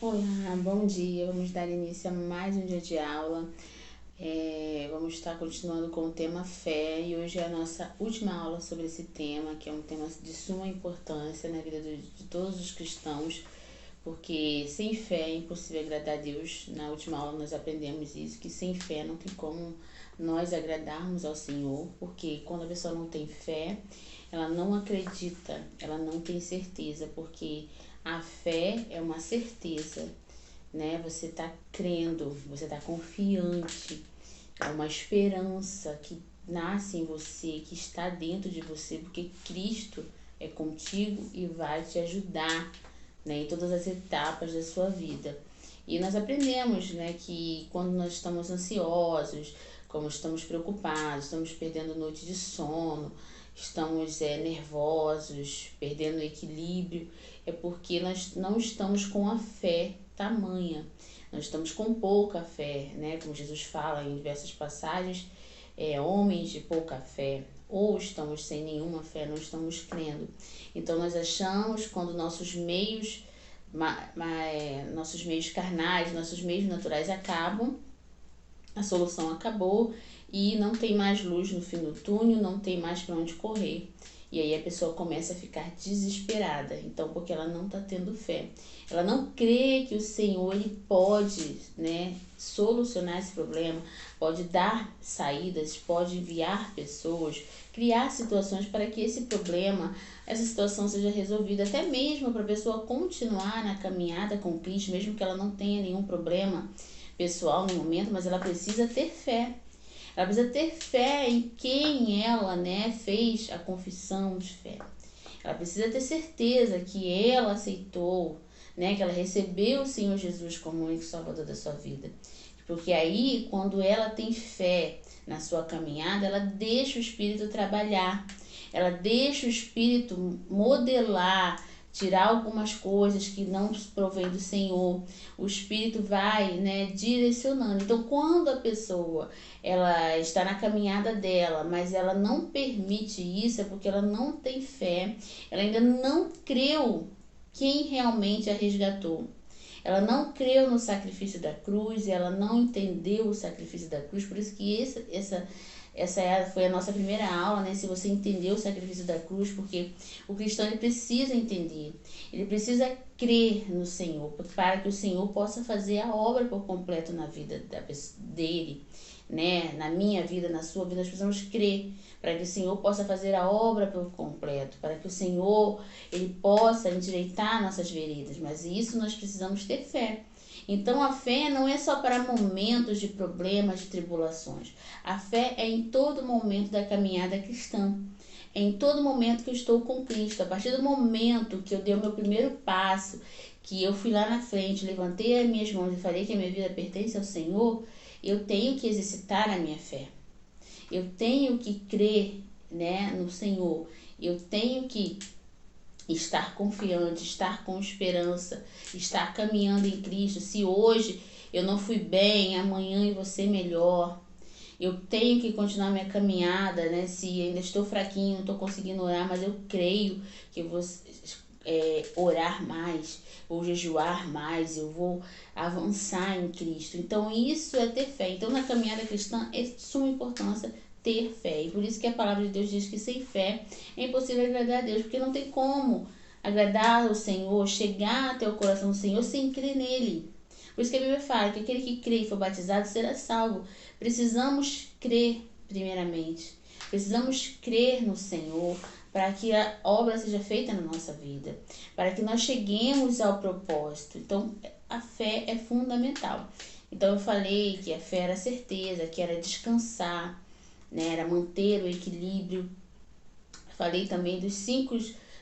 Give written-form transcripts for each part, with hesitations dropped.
Olá, bom dia. Vamos dar início a mais um dia de aula. Vamos estar continuando com o tema fé e hoje é a nossa última aula sobre esse tema, que é um tema de suma importância na vida de todos os cristãos, porque sem fé é impossível agradar a Deus. Na última aula nós aprendemos isso, que sem fé não tem como nós agradarmos ao Senhor, porque quando a pessoa não tem fé, ela não acredita, ela não tem certeza, porque a fé é uma certeza, né? Você está crendo, você está confiante, é uma esperança que nasce em você, que está dentro de você, porque Cristo é contigo e vai te ajudar, né, em todas as etapas da sua vida. E nós aprendemos, né, que quando nós estamos ansiosos, como estamos preocupados, estamos perdendo noite de sono, estamos nervosos, perdendo o equilíbrio, é porque nós não estamos com a fé tamanha. Nós estamos com pouca fé, né? Como Jesus fala em diversas passagens, homens de pouca fé, ou estamos sem nenhuma fé, não estamos crendo. Então nós achamos quando nossos meios carnais, nossos meios naturais acabam, a solução acabou e não tem mais luz no fim do túnel, não tem mais para onde correr. E aí a pessoa começa a ficar desesperada, então porque ela não está tendo fé. Ela não crê que o Senhor ele pode, né, solucionar esse problema, pode dar saídas, pode enviar pessoas, criar situações para que esse problema, essa situação seja resolvida, até mesmo para a pessoa continuar na caminhada com Cristo, mesmo que ela não tenha nenhum problema pessoal no momento, mas ela precisa ter fé. Ela precisa ter fé em quem ela, né, fez a confissão de fé. Ela precisa ter certeza que ela aceitou, né, que ela recebeu o Senhor Jesus como único Salvador da sua vida. Porque aí, quando ela tem fé na sua caminhada, ela deixa o Espírito trabalhar. Ela deixa o Espírito modelar, tirar algumas coisas que não provém do Senhor. O Espírito vai, né, direcionando. Então, quando a pessoa ela está na caminhada dela, mas ela não permite isso, é porque ela não tem fé, ela ainda não creu quem realmente a resgatou. Ela não creu no sacrifício da cruz, ela não entendeu o sacrifício da cruz, por isso que essa foi a nossa primeira aula, né? Se você entendeu o sacrifício da cruz, porque o cristão ele precisa entender, ele precisa crer no Senhor, para que o Senhor possa fazer a obra por completo na vida dele, né? Na minha vida, na sua vida, nós precisamos crer para que o Senhor possa fazer a obra por completo, para que o Senhor ele possa endireitar nossas veredas, mas isso nós precisamos ter fé. Então a fé não é só para momentos de problemas, de tribulações. A fé é em todo momento da caminhada cristã. É em todo momento que eu estou com Cristo. A partir do momento que eu dei o meu primeiro passo, que eu fui lá na frente, levantei as minhas mãos e falei que a minha vida pertence ao Senhor, eu tenho que exercitar a minha fé. Eu tenho que crer, né, no Senhor. Eu tenho que estar confiante, estar com esperança, estar caminhando em Cristo. Se hoje eu não fui bem, amanhã eu vou ser melhor. Eu tenho que continuar minha caminhada, né? Se ainda estou fraquinho, não estou conseguindo orar, mas eu creio que eu vou orar mais, vou jejuar mais, eu vou avançar em Cristo. Então isso é ter fé. Então na caminhada cristã é de suma importância ter fé. E por isso que a palavra de Deus diz que sem fé é impossível agradar a Deus, porque não tem como agradar ao Senhor, chegar até o coração do Senhor sem crer nele. Por isso que a Bíblia fala que aquele que crê e for batizado será salvo. Precisamos crer primeiramente. Precisamos crer no Senhor para que a obra seja feita na nossa vida, para que nós cheguemos ao propósito. Então, a fé é fundamental. Então, eu falei que a fé era certeza, que era descansar, né? Era manter o equilíbrio. Falei também dos 5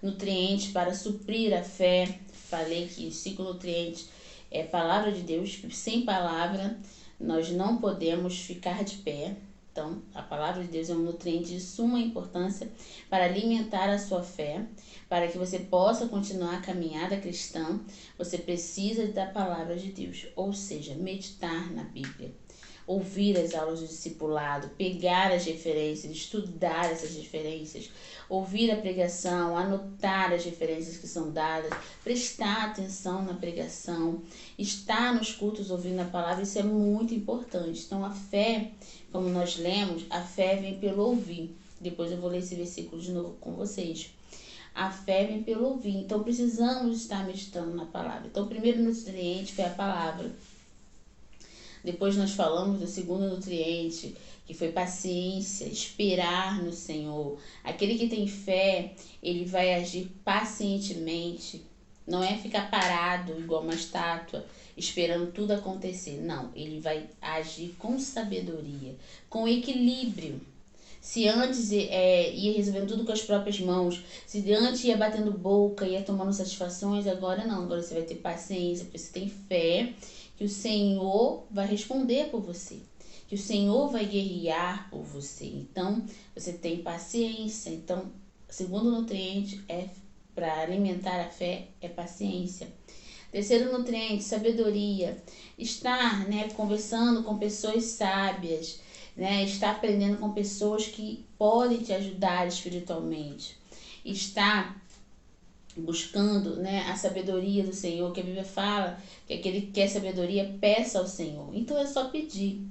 nutrientes para suprir a fé. Falei que os 5 nutrientes é a palavra de Deus, que sem palavra nós não podemos ficar de pé. Então, a palavra de Deus é um nutriente de suma importância para alimentar a sua fé, para que você possa continuar a caminhada cristã. Você precisa da palavra de Deus, ou seja, meditar na Bíblia. ouvir as aulas do discipulado, pegar as referências, estudar essas referências, ouvir a pregação, anotar as referências que são dadas, prestar atenção na pregação, estar nos cultos ouvindo a palavra, isso é muito importante. Então a fé, como nós lemos, a fé vem pelo ouvir. Depois eu vou ler esse versículo de novo com vocês. A fé vem pelo ouvir, então precisamos estar meditando na palavra. Então o primeiro nutriente foi a palavra. Depois nós falamos do segundo nutriente, que foi paciência, esperar no Senhor. Aquele que tem fé, ele vai agir pacientemente. Não é ficar parado igual uma estátua, esperando tudo acontecer. Não, ele vai agir com sabedoria, com equilíbrio. Se antes ia resolvendo tudo com as próprias mãos, se antes ia batendo boca, ia tomando satisfações, agora não. Agora você vai ter paciência, porque você tem fé que o Senhor vai responder por você, que o Senhor vai guerrear por você. Então, você tem paciência. Então, o segundo nutriente para alimentar a fé é paciência. Terceiro nutriente, sabedoria. Estar, conversando com pessoas sábias, estar aprendendo com pessoas que podem te ajudar espiritualmente. Estar buscando, a sabedoria do Senhor, que a Bíblia fala que aquele que quer sabedoria, peça ao Senhor. Então é só pedir.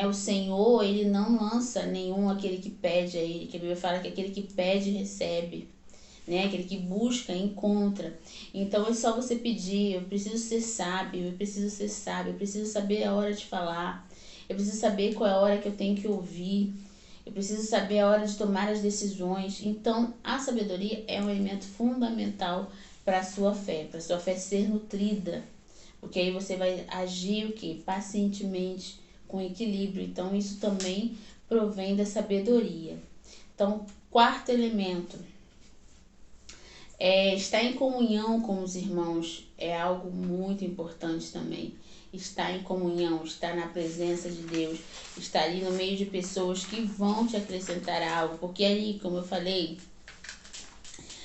O Senhor, ele não lança nenhum aquele que pede a ele, que a Bíblia fala que aquele que pede, recebe. Aquele que busca, encontra. Então é só você pedir. Eu preciso ser sábio, eu preciso ser sábio, eu preciso saber a hora de falar. Eu preciso saber qual é a hora que eu tenho que ouvir. Eu preciso saber a hora de tomar as decisões. Então, a sabedoria é um elemento fundamental para a sua fé ser nutrida. Porque aí você vai agir o quê? Pacientemente, com equilíbrio. Então, isso também provém da sabedoria. Então, quarto elemento. Estar em comunhão com os irmãos é algo muito importante também. Estar em comunhão, estar na presença de Deus, estar ali no meio de pessoas que vão te acrescentar algo, porque ali, como eu falei,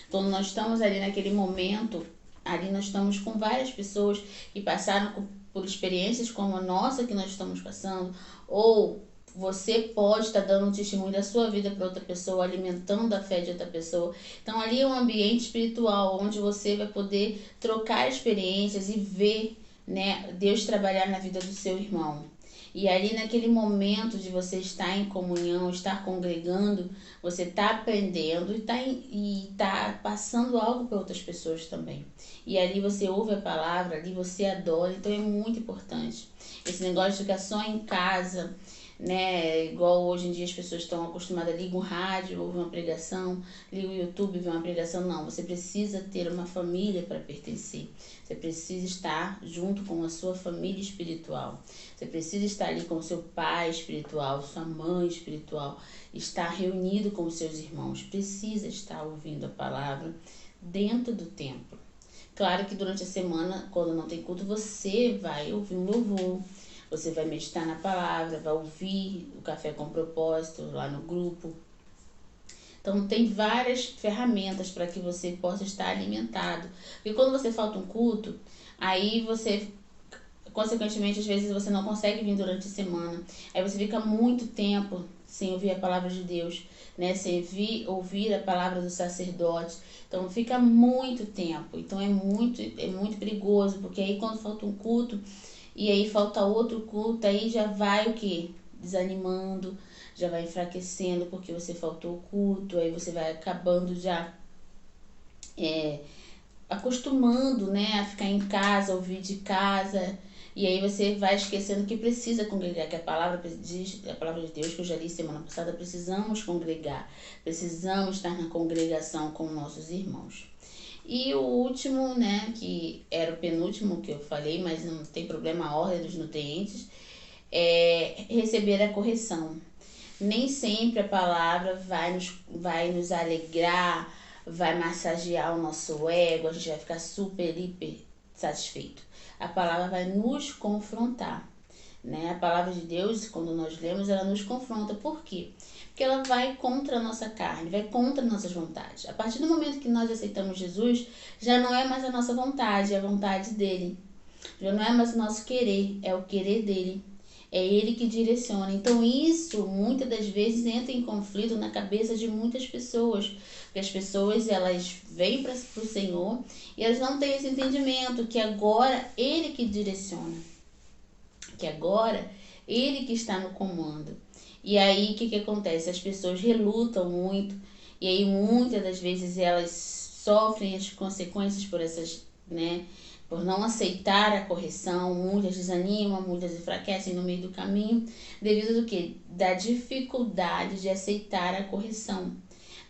quando nós estamos ali naquele momento, ali nós estamos com várias pessoas que passaram por experiências como a nossa que nós estamos passando, ou você pode estar dando um testemunho da sua vida para outra pessoa, alimentando a fé de outra pessoa. Então ali é um ambiente espiritual, onde você vai poder trocar experiências e ver Deus trabalhar na vida do seu irmão. E ali naquele momento de você estar em comunhão, estar congregando, você está aprendendo e tá passando algo para outras pessoas também. E ali você ouve a palavra, ali você adora, então é muito importante. Esse negócio de ficar só em casa, igual hoje em dia as pessoas estão acostumadas, ligam o rádio, ouvem uma pregação, ligam o YouTube, vê uma pregação. Não, você precisa ter uma família para pertencer. Você precisa estar junto com a sua família espiritual. Você precisa estar ali com o seu pai espiritual, sua mãe espiritual, estar reunido com os seus irmãos. Precisa estar ouvindo a palavra dentro do templo. Claro que durante a semana, quando não tem culto, você vai ouvir um louvor. Você vai meditar na palavra, vai ouvir o Café com Propósito lá no grupo. Então, tem várias ferramentas para que você possa estar alimentado. Porque quando você falta um culto, aí você, consequentemente, às vezes você não consegue vir durante a semana. Aí você fica muito tempo sem ouvir a palavra de Deus, sem ouvir a palavra do sacerdote. Então, fica muito tempo. Então, é muito perigoso, porque aí quando falta um culto, e aí falta outro culto, aí já vai o quê? Desanimando, já vai enfraquecendo porque você faltou o culto, aí você vai acabando já acostumando, a ficar em casa, ouvir de casa, e aí você vai esquecendo que precisa congregar, que a palavra diz, a palavra de Deus que eu já li semana passada, precisamos congregar, precisamos estar na congregação com nossos irmãos. E o último, que era o penúltimo que eu falei, mas não tem problema a ordem dos nutrientes, é receber a correção. Nem sempre a palavra vai nos alegrar, vai massagear o nosso ego, a gente vai ficar super, hiper satisfeito. A palavra vai nos confrontar. A palavra de Deus, quando nós lemos, ela nos confronta. Por quê? Porque ela vai contra a nossa carne, vai contra nossas vontades. A partir do momento que nós aceitamos Jesus, já não é mais a nossa vontade, é a vontade dele. Já não é mais o nosso querer, é o querer dele. É Ele que direciona. Então isso muitas das vezes entra em conflito na cabeça de muitas pessoas. Porque as pessoas elas vêm para o Senhor e elas não têm esse entendimento que agora Ele que direciona. Que agora Ele que está no comando. E aí o que acontece? As pessoas relutam muito e aí muitas das vezes elas sofrem as consequências por essas, né? Por não aceitar a correção, muitas desanimam, muitas enfraquecem no meio do caminho, devido do quê? Da dificuldade de aceitar a correção,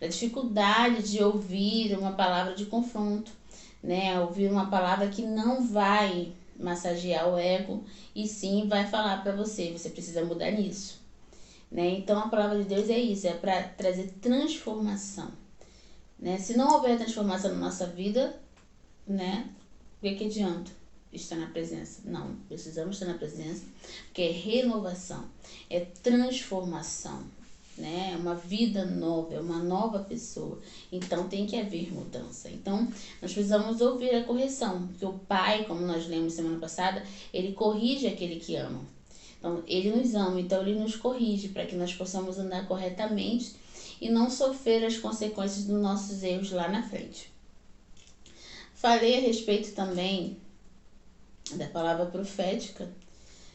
da dificuldade de ouvir uma palavra de confronto, né? Ouvir uma palavra que não vai massagear o ego e sim vai falar para você, você precisa mudar nisso, né? Então a palavra de Deus é isso, é para trazer transformação, né? Se não houver transformação na nossa vida, né? O que adianta estar na presença? Não, precisamos estar na presença, porque é renovação, é transformação, né? É uma vida nova, é uma nova pessoa. Então tem que haver mudança. Então nós precisamos ouvir a correção, porque o Pai, como nós lemos semana passada, ele corrige aquele que ama. Então ele nos ama, então ele nos corrige para que nós possamos andar corretamente e não sofrer as consequências dos nossos erros lá na frente. Falei a respeito também da palavra profética,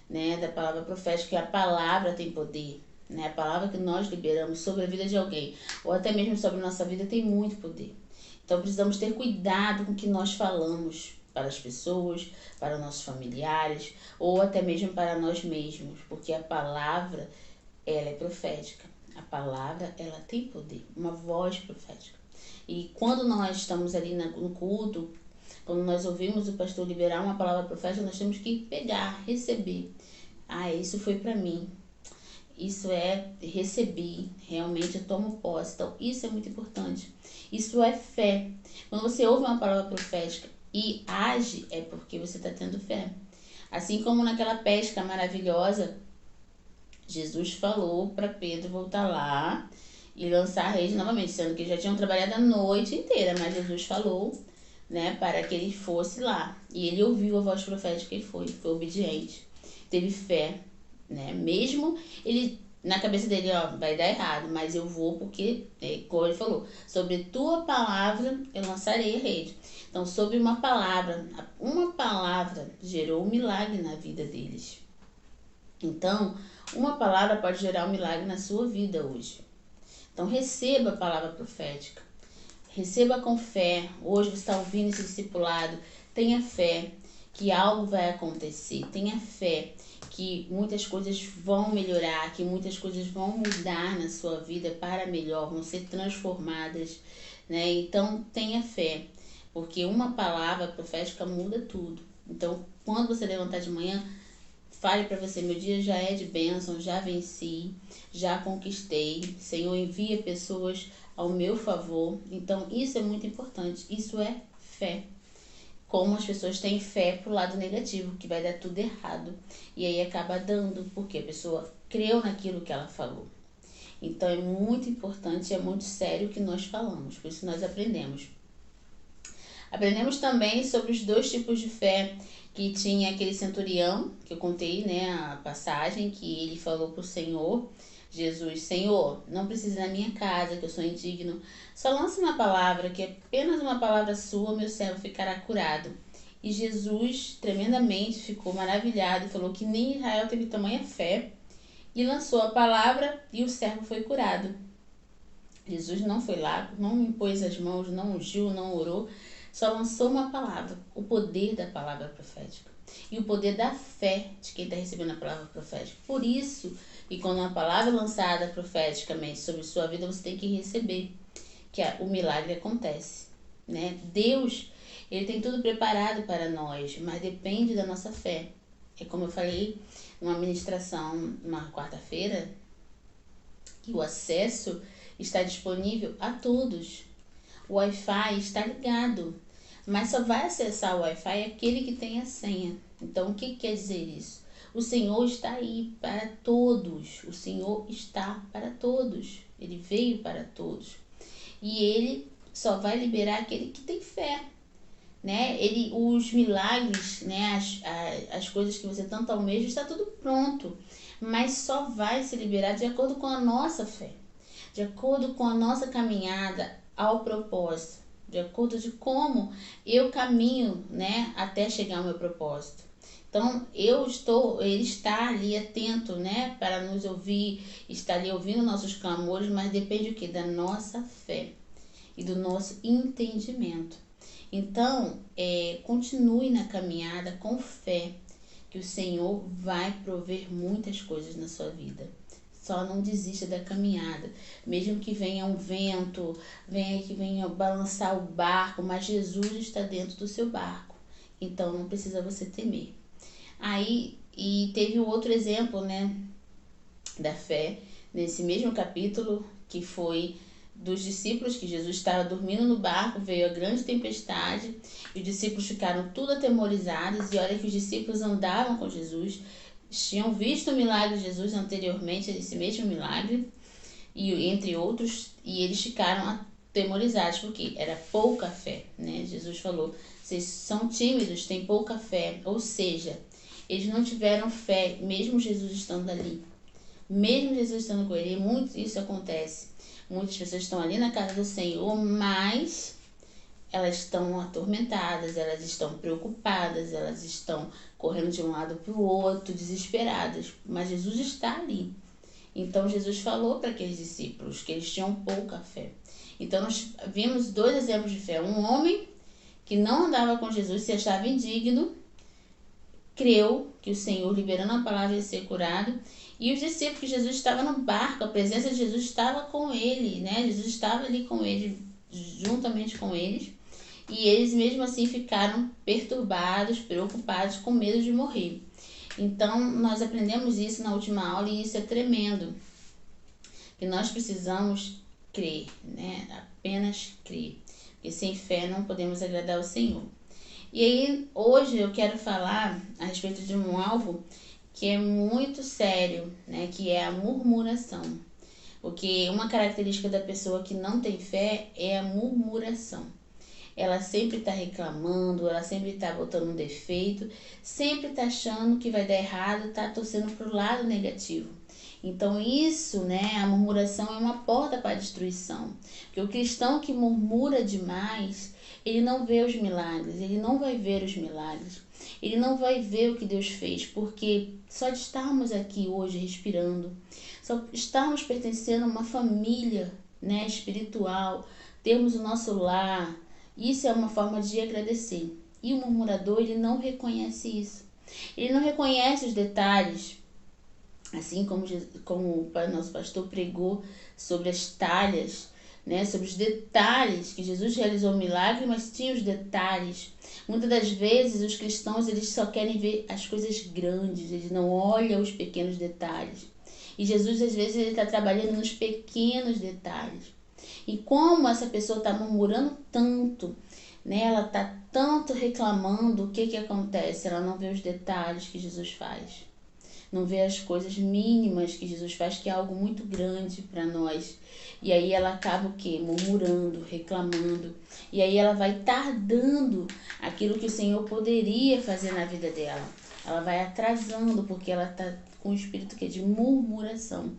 né? Da palavra profética, que a palavra tem poder, né? A palavra que nós liberamos sobre a vida de alguém, ou até mesmo sobre a nossa vida, tem muito poder. Então precisamos ter cuidado com o que nós falamos para as pessoas, para nossos familiares, ou até mesmo para nós mesmos, porque a palavra, ela é profética. A palavra, ela tem poder, uma voz profética. E quando nós estamos ali no culto, quando nós ouvimos o pastor liberar uma palavra profética, nós temos que pegar, receber. Ah, isso foi para mim. Isso é receber, realmente eu tomo posse. Então, isso é muito importante. Isso é fé. Quando você ouve uma palavra profética e age, é porque você está tendo fé. Assim como naquela pesca maravilhosa, Jesus falou para Pedro voltar lá e lançar a rede novamente, sendo que já tinham trabalhado a noite inteira, mas Jesus falou, né, para que ele fosse lá. E ele ouviu a voz profética e foi obediente, teve fé, né? Mesmo ele na cabeça dele, ó, vai dar errado, mas eu vou porque, como ele falou, sobre tua palavra eu lançarei a rede. Então, sobre uma palavra gerou um milagre na vida deles. Então, uma palavra pode gerar um milagre na sua vida hoje. Então, receba a palavra profética. Receba com fé. Hoje você está ouvindo esse discipulado. Tenha fé que algo vai acontecer. Tenha fé que muitas coisas vão melhorar, que muitas coisas vão mudar na sua vida para melhor, vão ser transformadas, né? Então, tenha fé, porque uma palavra profética muda tudo. Então, quando você levantar de manhã, fale para você, meu dia já é de bênção, já venci, já conquistei. Senhor, envia pessoas ao meu favor. Então, isso é muito importante. Isso é fé. Como as pessoas têm fé pro lado negativo, que vai dar tudo errado. E aí acaba dando, porque a pessoa creu naquilo que ela falou. Então, é muito importante, é muito sério o que nós falamos. Por isso nós aprendemos. Aprendemos também sobre os dois tipos de fé, que tinha aquele centurião, que eu contei, né, a passagem, que ele falou pro Senhor, Jesus, Senhor, não precisa ir na minha casa, que eu sou indigno, só lança uma palavra, que apenas uma palavra sua, meu servo ficará curado. E Jesus, tremendamente, ficou maravilhado e falou que nem Israel teve tamanha fé, e lançou a palavra e o servo foi curado. Jesus não foi lá, não impôs as mãos, não ungiu, não orou, só lançou uma palavra, o poder da palavra profética e o poder da fé de quem está recebendo a palavra profética. Por isso, e quando uma palavra é lançada profeticamente sobre sua vida, você tem que receber, que o milagre acontece, né? Deus, ele tem tudo preparado para nós, mas depende da nossa fé. É como eu falei numa ministração, numa quarta-feira, que o acesso está disponível a todos. O Wi-Fi está ligado, mas só vai acessar o Wi-Fi aquele que tem a senha. Então, o que quer dizer isso? O Senhor está aí para todos. O Senhor está para todos. Ele veio para todos. E Ele só vai liberar aquele que tem fé, né? Os milagres, né? As coisas que você tanto almeja, está tudo pronto. Mas só vai se liberar de acordo com a nossa fé, de acordo com a nossa caminhada ao propósito, de acordo de como eu caminho, né, até chegar ao meu propósito. Então, ele está ali atento, né, para nos ouvir, está ali ouvindo nossos clamores, mas depende o quê? Da nossa fé e do nosso entendimento. Então, continue na caminhada com fé, que o Senhor vai prover muitas coisas na sua vida. Só não desista da caminhada, mesmo que venha um vento, venha balançar o barco, mas Jesus está dentro do seu barco, então não precisa você temer. Aí, e teve o outro exemplo, né, da fé, nesse mesmo capítulo, que foi dos discípulos, que Jesus estava dormindo no barco, veio a grande tempestade, e os discípulos ficaram tudo atemorizados, e olha que os discípulos andavam com Jesus, tinham visto o milagre de Jesus anteriormente, esse mesmo milagre, e entre outros, e eles ficaram atemorizados, porque era pouca fé, né? Jesus falou, vocês são tímidos, têm pouca fé, ou seja, eles não tiveram fé, mesmo Jesus estando ali, mesmo Jesus estando com ele, e muito isso acontece. Muitas pessoas estão ali na casa do Senhor, mas elas estão atormentadas, elas estão preocupadas, elas estão correndo de um lado para o outro, desesperadas. Mas Jesus está ali. Então Jesus falou para aqueles discípulos que eles tinham pouca fé. Então nós vimos dois exemplos de fé. Um homem que não andava com Jesus, se achava indigno, creu que o Senhor, liberando a palavra, ia ser curado. E os discípulos, que Jesus estava no barco, a presença de Jesus estava com ele, né? Jesus estava ali com ele, juntamente com eles. E eles mesmo assim ficaram perturbados, preocupados, com medo de morrer. Então nós aprendemos isso na última aula e isso é tremendo. Que nós precisamos crer, né? Apenas crer. Porque sem fé não podemos agradar ao Senhor. E aí, hoje eu quero falar a respeito de um alvo que é muito sério, né? Que é a murmuração. Porque uma característica da pessoa que não tem fé é a murmuração. Ela sempre está reclamando, ela sempre está botando um defeito, sempre está achando que vai dar errado, está torcendo para o lado negativo. Então isso, né, a murmuração é uma porta para a destruição. Porque o cristão que murmura demais, ele não vê os milagres, ele não vai ver os milagres, ele não vai ver o que Deus fez, porque só de estarmos aqui hoje respirando, só estarmos pertencendo a uma família, né, espiritual, termos o nosso lar, isso é uma forma de agradecer. E o murmurador, ele não reconhece isso. Ele não reconhece os detalhes, assim como o nosso pastor pregou sobre as talhas, né, sobre os detalhes, que Jesus realizou o milagre, mas tinha os detalhes. Muitas das vezes os cristãos, eles só querem ver as coisas grandes, eles não olham os pequenos detalhes. E Jesus, às vezes, ele está trabalhando nos pequenos detalhes. E como essa pessoa está murmurando tanto, né, ela está tanto reclamando, o que acontece? Ela não vê os detalhes que Jesus faz. Não vê as coisas mínimas que Jesus faz, que é algo muito grande para nós. E aí ela acaba o quê? Murmurando, reclamando. E aí ela vai tardando aquilo que o Senhor poderia fazer na vida dela. Ela vai atrasando, porque ela está com o espírito que é de murmuração.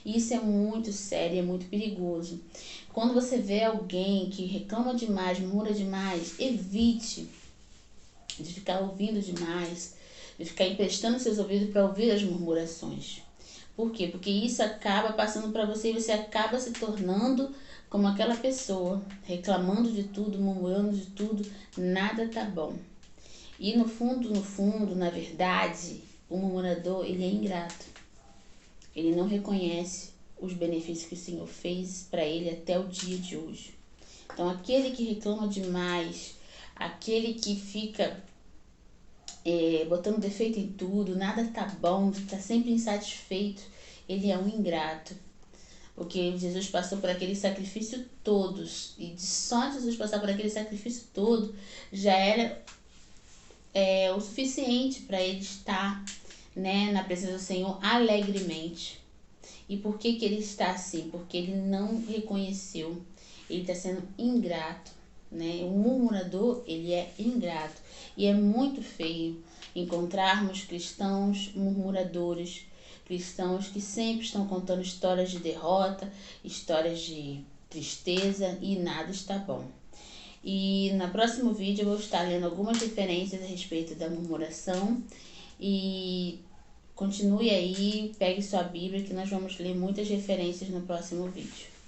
E isso é muito sério, é muito perigoso. Quando você vê alguém que reclama demais, murmura demais, evite de ficar ouvindo demais, de ficar emprestando seus ouvidos para ouvir as murmurações. Por quê? Porque isso acaba passando para você e você acaba se tornando como aquela pessoa, reclamando de tudo, murmurando de tudo, nada tá bom. E no fundo, na verdade, o murmurador, ele é ingrato. Ele não reconhece os benefícios que o Senhor fez para ele até o dia de hoje. Então, aquele que reclama demais, aquele que fica botando defeito em tudo, nada tá bom, tá sempre insatisfeito, ele é um ingrato. Porque Jesus passou por aquele sacrifício todos, e só Jesus passar por aquele sacrifício todo já era o suficiente para ele estar, né, na presença do Senhor alegremente. E por que ele está assim? Porque ele não reconheceu, ele está sendo ingrato. né? O murmurador, ele é ingrato. E é muito feio encontrarmos cristãos murmuradores, cristãos que sempre estão contando histórias de derrota, histórias de tristeza e nada está bom. E no próximo vídeo eu vou estar lendo algumas referências a respeito da murmuração e continue aí, pegue sua Bíblia que nós vamos ler muitas referências no próximo vídeo.